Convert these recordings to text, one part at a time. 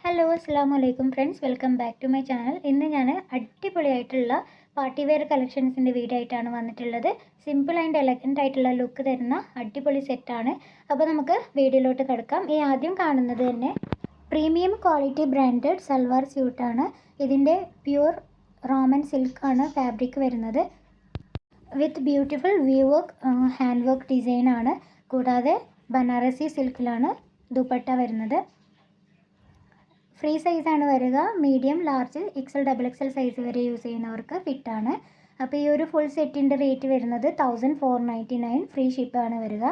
Hello അസ്സാം വലൈക്കും friends, welcome back to my channel. ഇന്ന് ഞാൻ അടിപൊളിയായിട്ടുള്ള പാർട്ടി വെയർ കളക്ഷൻസിൻ്റെ വീഡിയോ ആയിട്ടാണ് വന്നിട്ടുള്ളത്. സിമ്പിൾ ആൻഡ് എലഗൻ്റ് ആയിട്ടുള്ള ലുക്ക് തരുന്ന അടിപൊളി സെറ്റാണ്. അപ്പോൾ നമുക്ക് വീഡിയോയിലോട്ട് കിടക്കാം. ഈ ആദ്യം കാണുന്നത് തന്നെ പ്രീമിയം ക്വാളിറ്റി ബ്രാൻഡഡ് സൽവാർ സ്യൂട്ടാണ്. ഇതിൻ്റെ പ്യൂർ റോമൻ സിൽക്കാണ് ഫാബ്രിക് വരുന്നത്. With beautiful view work, hand work ഡിസൈനാണ്. കൂടാതെ ബനാറസി സിൽക്കിലാണ് ദുപ്പട്ട വരുന്നത്. ഫ്രീ സൈസാണ് വരിക. Medium, large, XL, double XL size വരെ യൂസ് ചെയ്യുന്നവർക്ക് ഫിറ്റാണ്. അപ്പോൾ ഈ ഒരു ഫുൾ സെറ്റിൻ്റെ റേറ്റ് വരുന്നത് 1499. ഫ്രീ ഷിപ്പാണ് വരിക.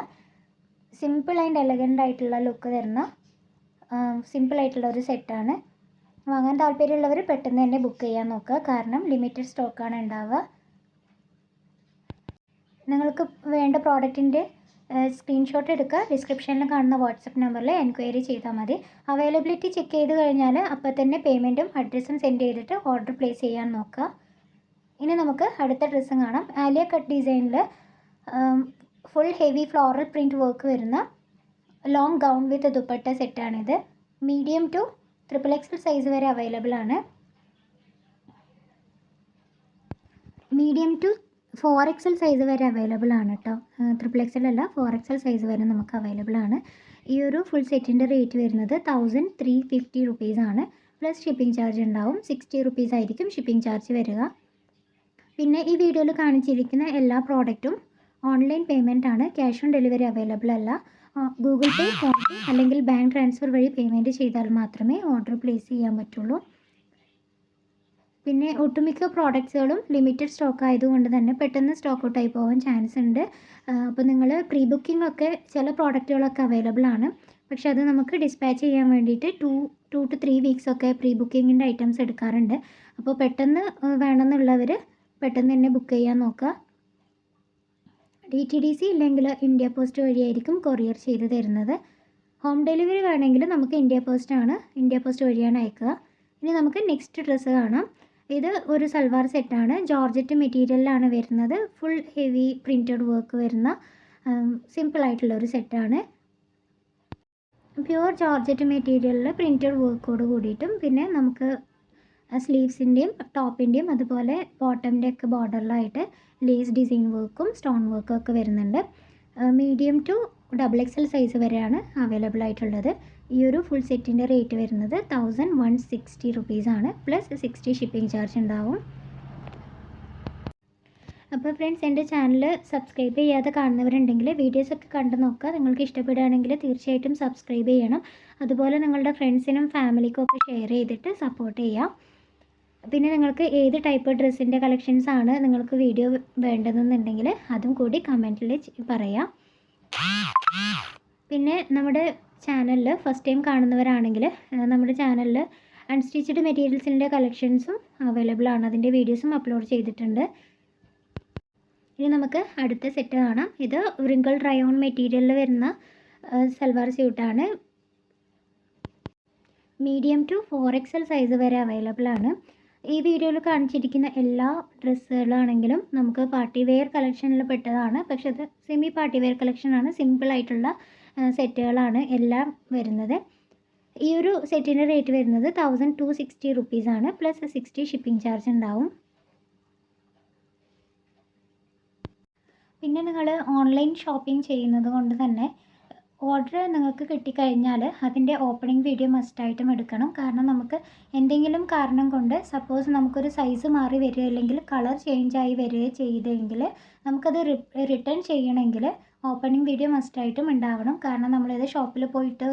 സിമ്പിൾ ആൻഡ് എലഗൻ്റ് ആയിട്ടുള്ള ലുക്ക് തരുന്ന സിമ്പിളായിട്ടുള്ള ഒരു സെറ്റാണ്. വാങ്ങാൻ താല്പര്യമുള്ളവർ പെട്ടെന്ന് തന്നെ ബുക്ക് ചെയ്യാൻ നോക്കുക, കാരണം ലിമിറ്റഡ് സ്റ്റോക്കാണ് ഉണ്ടാവുക. നിങ്ങൾക്ക് വേണ്ട പ്രോഡക്റ്റിൻ്റെ സ്ക്രീൻഷോട്ട് എടുക്കുക. ഡിസ്ക്രിപ്ഷനിൽ കാണുന്ന വാട്സപ്പ് നമ്പറിൽ എൻക്വയറി ചെയ്താൽ മതി. അവൈലബിലിറ്റി ചെക്ക് ചെയ്ത് കഴിഞ്ഞാൽ അപ്പോൾ തന്നെ പേയ്മെൻറ്റും അഡ്രസ്സും സെൻഡ് ചെയ്തിട്ട് ഓർഡർ പ്ലേസ് ചെയ്യാൻ നോക്കുക. ഇനി നമുക്ക് അടുത്ത ഡ്രസ്സും കാണാം. ആലിയ കട്ട് ഡിസൈനിൽ full heavy floral print work വരുന്ന ലോങ് ഗൗൺ വിത്ത് ദുപ്പട്ട സെറ്റാണിത്. മീഡിയം ടു XXL സൈസ് വരെ അവൈലബിൾ ആണ്. മീഡിയം ടു 4XL സൈസ് വരെ അവൈലബിൾ ആണ് കേട്ടോ. XXL അല്ല, 4XL സൈസ് വരെ നമുക്ക് അവൈലബിൾ ആണ്. ഈ ഒരു ഫുൾ സെറ്റിൻ്റെ റേറ്റ് വരുന്നത് 1350 റുപ്പീസാണ്. പ്ലസ് ഷിപ്പിംഗ് ചാർജ് ഉണ്ടാവും. 60 റുപ്പീസ് ആയിരിക്കും ഷിപ്പിംഗ് ചാർജ് വരിക. പിന്നെ ഈ വീഡിയോയിൽ കാണിച്ചിരിക്കുന്ന എല്ലാ പ്രോഡക്റ്റും ഓൺലൈൻ പേയ്മെൻ്റ് ആണ്. ക്യാഷ് ഓൺ ഡെലിവറി അവൈലബിൾ അല്ല. ഗൂഗിൾ പേ, ഫോൺ പേ അല്ലെങ്കിൽ ബാങ്ക് ട്രാൻസ്ഫർ വഴി പേയ്മെൻറ്റ് ചെയ്താൽ മാത്രമേ ഓർഡർ പ്ലേസ് ചെയ്യാൻ പറ്റുള്ളൂ. പിന്നെ ഒട്ടുമിക്ക പ്രോഡക്റ്റ്സുകളും ലിമിറ്റഡ് സ്റ്റോക്ക് ആയതുകൊണ്ട് തന്നെ പെട്ടെന്ന് സ്റ്റോക്ക് ഔട്ടായി പോകാൻ ചാൻസ് ഉണ്ട്. അപ്പോൾ നിങ്ങൾ പ്രീ ബുക്കിംഗ് ഒക്കെ ചില പ്രോഡക്റ്റുകളൊക്കെ അവൈലബിൾ ആണ്. പക്ഷേ അത് നമുക്ക് ഡിസ്പാച്ച് ചെയ്യാൻ വേണ്ടിയിട്ട് 2 to 3 വീക്സ് ഒക്കെ പ്രീ ബുക്കിങ്ങിൻ്റെ ഐറ്റംസ് എടുക്കാറുണ്ട്. അപ്പോൾ പെട്ടെന്ന് വേണമെന്നുള്ളവർ പെട്ടെന്ന് തന്നെ ബുക്ക് ചെയ്യാൻ നോക്കുക. DTDC ഇല്ലെങ്കിൽ ഇന്ത്യ പോസ്റ്റ് വഴിയായിരിക്കും കൊറിയർ ചെയ്ത് തരുന്നത്. ഹോം ഡെലിവറി വേണമെങ്കിൽ നമുക്ക് ഇന്ത്യ പോസ്റ്റ് വഴിയാണ് അയക്കുക. ഇനി നമുക്ക് നെക്സ്റ്റ് ഡ്രസ്സ് കാണാം. ഇത് ഒരു സൽവാർ സെറ്റാണ്. ജോർജറ്റ് മെറ്റീരിയലിലാണ് വരുന്നത്. ഫുൾ ഹെവി പ്രിൻറ്റഡ് വർക്ക് വരുന്ന സിമ്പിളായിട്ടുള്ള ഒരു സെറ്റാണ്. പ്യുവർ ജോർജറ്റ് മെറ്റീരിയലിൽ പ്രിൻറ്റഡ് വർക്കോട് കൂടിയിട്ടും പിന്നെ നമുക്ക് സ്ലീവ്സിൻ്റെയും ടോപ്പിൻ്റെയും അതുപോലെ ബോട്ടമിൻ്റെ ഒക്കെ ബോർഡറിലായിട്ട് ലേസ് ഡിസൈൻ വർക്കും സ്റ്റോൺ വർക്കും ഒക്കെ വരുന്നുണ്ട്. മീഡിയം ടു XXL സൈസ് വരെയാണ് അവൈലബിൾ ആയിട്ടുള്ളത്. ഈ ഒരു ഫുൾ സെറ്റിൻ്റെ റേറ്റ് വരുന്നത് 1160 റുപ്പീസാണ്. പ്ലസ് 60 ഷിപ്പിംഗ് ചാർജ് ഉണ്ടാവും. അപ്പോൾ ഫ്രണ്ട്സ്, എൻ്റെ ചാനൽ സബ്സ്ക്രൈബ് ചെയ്യാതെ കാണുന്നവരുണ്ടെങ്കിൽ വീഡിയോസൊക്കെ കണ്ടു നോക്കുക. നിങ്ങൾക്ക് ഇഷ്ടപ്പെടുകയാണെങ്കിൽ തീർച്ചയായിട്ടും സബ്സ്ക്രൈബ് ചെയ്യണം. അതുപോലെ നിങ്ങളുടെ ഫ്രണ്ട്സിനും ഫാമിലിക്കും ഒക്കെ ഷെയർ ചെയ്തിട്ട് സപ്പോർട്ട് ചെയ്യാം. പിന്നെ നിങ്ങൾക്ക് ഏത് ടൈപ്പ് ഡ്രസ്സിൻ്റെ കളക്ഷൻസ് ആണ് നിങ്ങൾക്ക് വീഡിയോ വേണ്ടതെന്നുണ്ടെങ്കിൽ അതും കൂടി കമൻറ്റിൽ പറയാം. പിന്നെ നമ്മുടെ ചാനലിൽ ഫസ്റ്റ് ടൈം കാണുന്നവരാണെങ്കിൽ നമ്മുടെ ചാനലിൽ അൺസ്റ്റിച്ചഡ് മെറ്റീരിയൽസിൻ്റെ കളക്ഷൻസും അവൈലബിൾ ആണ്. അതിൻ്റെ വീഡിയോസും അപ്ലോഡ് ചെയ്തിട്ടുണ്ട്. ഇനി നമുക്ക് അടുത്ത സെറ്റ് കാണാം. ഇത് റിങ്കിൾ ഡ്രൈ ഓൺ മെറ്റീരിയലിൽ വരുന്ന സൽവാർ സ്യൂട്ടാണ്. മീഡിയം ടു 4XL സൈസ് വരെ അവൈലബിൾ ആണ്. ഈ വീഡിയോയിൽ കാണിച്ചിരിക്കുന്ന എല്ലാ ഡ്രസ്സുകളാണെങ്കിലും നമുക്ക് പാർട്ടി വെയർ കളക്ഷനിൽ പെട്ടതാണ്. പക്ഷെ അത് സെമി പാർട്ടി വെയർ കളക്ഷനാണ്. സിമ്പിളായിട്ടുള്ള സെറ്റുകളാണ് എല്ലാം വരുന്നത്. ഈ ഒരു സെറ്റിൻ്റെ റേറ്റ് വരുന്നത് 1260 റുപ്പീസാണ്. പ്ലസ് 60 ഷിപ്പിംഗ് ചാർജ് ഉണ്ടാവും. പിന്നെ നിങ്ങൾ ഓൺലൈൻ ഷോപ്പിംഗ് ചെയ്യുന്നത് കൊണ്ട് തന്നെ ഓർഡർ നിങ്ങൾക്ക് കിട്ടിക്കഴിഞ്ഞാൽ അതിൻ്റെ ഓപ്പണിംഗ് വീഡിയോ മസ്റ്റായിട്ടും എടുക്കണം. കാരണം നമുക്ക് എന്തെങ്കിലും കാരണം കൊണ്ട് സപ്പോസ് നമുക്കൊരു സൈസ് മാറി വരിക അല്ലെങ്കിൽ കളർ ചേഞ്ച് ആയി വരികയോ ചെയ്തെങ്കിൽ നമുക്കത് റിട്ടേൺ ചെയ്യണമെങ്കിൽ ഓപ്പണിംഗ് വീഡിയോ മസ്റ്റായിട്ടും ഉണ്ടാവണം. കാരണം നമ്മളിത് ഷോപ്പിൽ പോയിട്ട്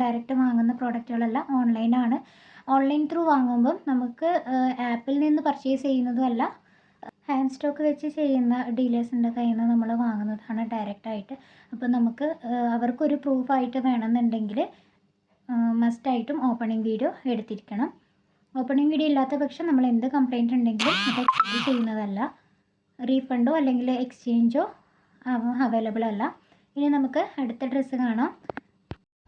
ഡയറക്റ്റ് വാങ്ങുന്ന പ്രോഡക്റ്റുകളെല്ലാം ഓൺലൈനാണ്. ഓൺലൈൻ ത്രൂ വാങ്ങുമ്പം നമുക്ക് ആപ്പിൽ നിന്ന് പർച്ചേസ് ചെയ്യുന്നതുമല്ല, ഹാൻഡ് സ്റ്റോക്ക് വെച്ച് ചെയ്യുന്ന ഡീലേഴ്സിൻ്റെ കയ്യിൽ നിന്ന് നമ്മൾ വാങ്ങുന്നതാണ് ഡയറക്റ്റായിട്ട്. അപ്പോൾ നമുക്ക് അവർക്കൊരു പ്രൂഫായിട്ട് വേണമെന്നുണ്ടെങ്കിൽ മസ്റ്റായിട്ടും ഓപ്പണിംഗ് വീഡിയോ എടുത്തിരിക്കണം. ഓപ്പണിംഗ് വീഡിയോ ഇല്ലാത്ത പക്ഷം നമ്മൾ എന്ത് കംപ്ലയിൻറ്റ് ഉണ്ടെങ്കിലും അത് എക്സ്ചേഞ്ച് ചെയ്യുന്നതല്ല. റീഫണ്ടോ അല്ലെങ്കിൽ എക്സ്ചേഞ്ചോ അവൈലബിൾ അല്ല. ഇനി നമുക്ക് അടുത്ത ഡ്രസ്സ് കാണാം.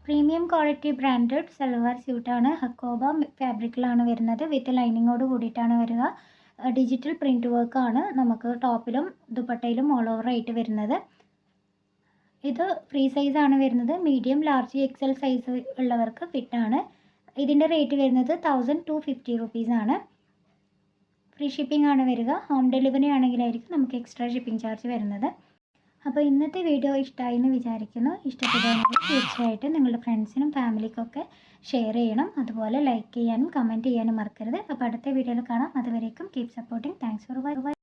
പ്രീമിയം ക്വാളിറ്റി ബ്രാൻഡഡ് സൽവാർ സ്യൂട്ടാണ്. ഹക്കോബ ഫാബ്രിക്കിലാണ് വരുന്നത്. വിത്ത് ലൈനിങ്ങോട് കൂടിയിട്ടാണ് വരിക. ഡിജിറ്റൽ പ്രിൻറ്റ് വർക്കാണ് നമുക്ക് ടോപ്പിലും ദുപ്പട്ടയിലും ഓൾ ഓവർ ആയിട്ട് വരുന്നത്. ഇത് ഫ്രീ സൈസാണ് വരുന്നത്. മീഡിയം, ലാർജ്, XL സൈസ് ഉള്ളവർക്ക് ഫിറ്റാണ്. ഇതിൻ്റെ റേറ്റ് വരുന്നത് 1250 റുപ്പീസാണ്. ഫ്രീ ഷിപ്പിംഗ് ആണ് വരിക. ഹോം ഡെലിവറി ആണെങ്കിലായിരിക്കും നമുക്ക് എക്സ്ട്രാ ഷിപ്പിംഗ് ചാർജ് വരുന്നത്. അപ്പോൾ ഇന്നത്തെ വീഡിയോ ഇഷ്ടമായി എന്ന് വിചാരിക്കുന്നു. ഇഷ്ടപ്പെടുകയാണെങ്കിൽ തീർച്ചയായിട്ടും നിങ്ങളുടെ ഫ്രണ്ട്സിനും ഫാമിലിക്കൊക്കെ ഷെയർ ചെയ്യണം. അതുപോലെ ലൈക്ക് ചെയ്യാനും കമൻറ്റ് ചെയ്യാനും മറക്കരുത്. അപ്പോൾ അടുത്ത വീഡിയോയിൽ കാണാം. അതുവരേക്കും keep supporting. Thanks for watching.